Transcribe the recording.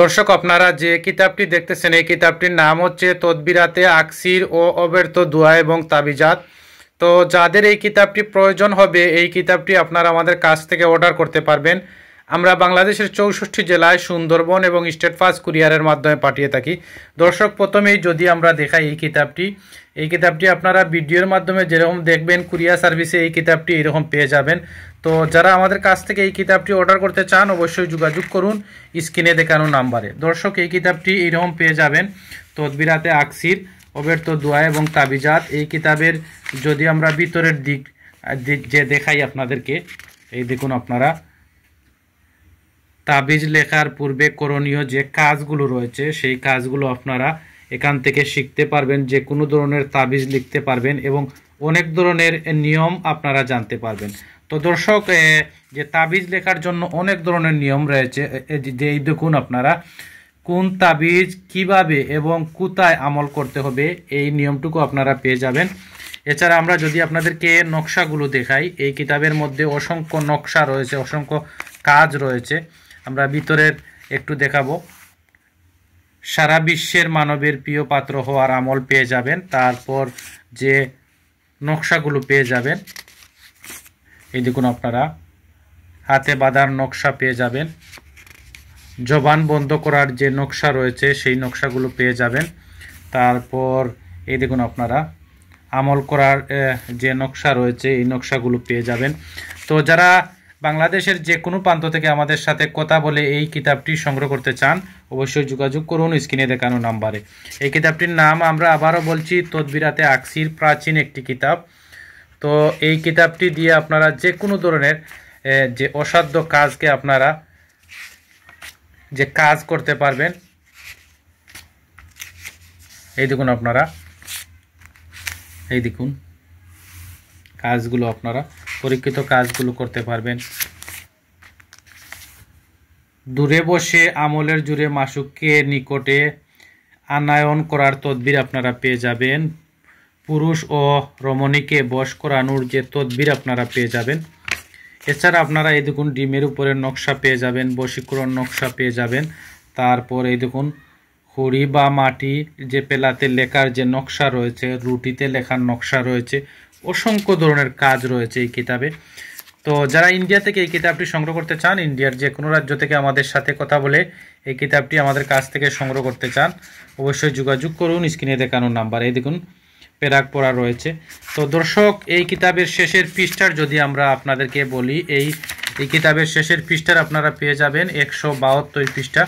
দর্শক, আপনারা যে কিতাবটি দেখতেছেন এই কিতাবটির নাম হচ্ছে তদবিরাতে আকসির ও অব্যর্থ দোয়া এবং তাবিজাত। তো যাদের এই কিতাবটি প্রয়োজন হবে এই কিতাবটি আপনারা আমাদের কাছ থেকে অর্ডার করতে পারবেন। আমরা বাংলাদেশের 64 জেলায় সুন্দরবন এবং স্টেট ফাস্ট কুরিয়ারের মাধ্যমে পাঠিয়ে থাকি। দর্শক, প্রথমেই যদি আমরা দেখাই এই কিতাবটি আপনারা ভিডিওর মাধ্যমে যেরকম দেখবেন কুরিয়ার সার্ভিসে এই কিতাবটি এরকম পেয়ে যাবেন। তো যারা আমাদের কাছ থেকে এই কিতাবটি অর্ডার করতে চান অবশ্যই যোগাযোগ করুন স্ক্রিনে দেখানো নাম্বারে। দর্শক, এই কিতাবটি এইরকম পেয়ে যাবেন তদবিরাতে আকসির, অব্যর্থ দোয়া এবং তাবিজাত। এই কিতাবের যদি আমরা ভিতরের দিক যে দেখাই আপনাদেরকে, এই দেখুন আপনারা তাবিজ লেখার পূর্বে করণীয় যে কাজগুলো রয়েছে সেই কাজগুলো আপনারা এখান থেকে শিখতে পারবেন। যে কোনো ধরনের তাবিজ লিখতে পারবেন এবং অনেক ধরনের নিয়ম আপনারা জানতে পারবেন। তো দর্শক, যে তাবিজ লেখার জন্য অনেক ধরনের নিয়ম রয়েছে। এই দেখুন আপনারা কোন তাবিজ কিভাবে এবং কোথায় আমল করতে হবে এই নিয়মটুকু আপনারা পেয়ে যাবেন। এছাড়া আমরা যদি আপনাদেরকে নকশাগুলো দেখাই, এই কিতাবের মধ্যে অসংখ্য নকশা রয়েছে, অসংখ্য কাজ রয়েছে। আমরা ভিতরের একটু দেখাবো। সারা বিশ্বের মানবের প্রিয় পাত্র হওয়ার আমল পেয়ে যাবেন। তারপর যে নকশাগুলো পেয়ে যাবেন, এই দেখুন আপনারা হাতে বাঁধার নকশা পেয়ে যাবেন। জবান বন্ধ করার যে নকশা রয়েছে সেই নকশাগুলো পেয়ে যাবেন। তারপর এই দেখুন আপনারা আমল করার যে নকশা রয়েছে এই নকশাগুলো পেয়ে যাবেন। তো যারা বাংলাদেশের যে কোনো প্রান্ত থেকে আমাদের সাথে কথা বলে এই কিতাবটি সংগ্রহ করতে চান অবশ্যই যোগাযোগ করুন স্ক্রিনে দেখানো নাম্বারে। এই কিতাবটির নাম আমরা আবারও বলছি তদবিরাতে আকসির, প্রাচীন একটি কিতাব। তো এই কিতাবটি দিয়ে আপনারা যে কোনো ধরনের যে অসাধ্য কাজকে আপনারা যে কাজ করতে পারবেন। এই দেখুন আপনারা, এই দেখুন কাজগুলো আপনারা পরীক্ষিত কাজগুলো করতে পারবেন। দূরে বসে আমলের জুড়ে মাসুককে নিকটে আনায়ন করার তদবির আপনারা পেয়ে যাবেন। পুরুষ ও রমণীকে বশ করানোর যে তদবির আপনারা পেয়ে যাবেন। এছাড়া আপনারা এই দেখুন ডিমের উপরে নকশা পেয়ে যাবেন, বশীকরণ নকশা পেয়ে যাবেন। তারপর এই দেখুন খড়ি বা মাটি যে পেলাতে লেখার যে নকশা রয়েছে, রুটিতে লেখার নকশা রয়েছে, অসংখ্য ধরনের কাজ রয়েছে এই কিতাবে। তো যারা ইন্ডিয়া থেকে এই কিতাবটি সংগ্রহ করতে চান, ইন্ডিয়ার যে কোনো রাজ্য থেকে আমাদের সাথে কথা বলে এই কিতাবটি আমাদের কাছ থেকে সংগ্রহ করতে চান অবশ্যই যোগাযোগ করুন স্ক্রিনে দেখানো নাম্বার। এই দেখুন পেরাক পড়া রয়েছে। তো দর্শক, এই কিতাবের শেষের পৃষ্ঠার যদি আমরা আপনাদেরকে বলি, এই কিতাবের শেষের পৃষ্ঠার আপনারা পেয়ে যাবেন 172 পৃষ্ঠা।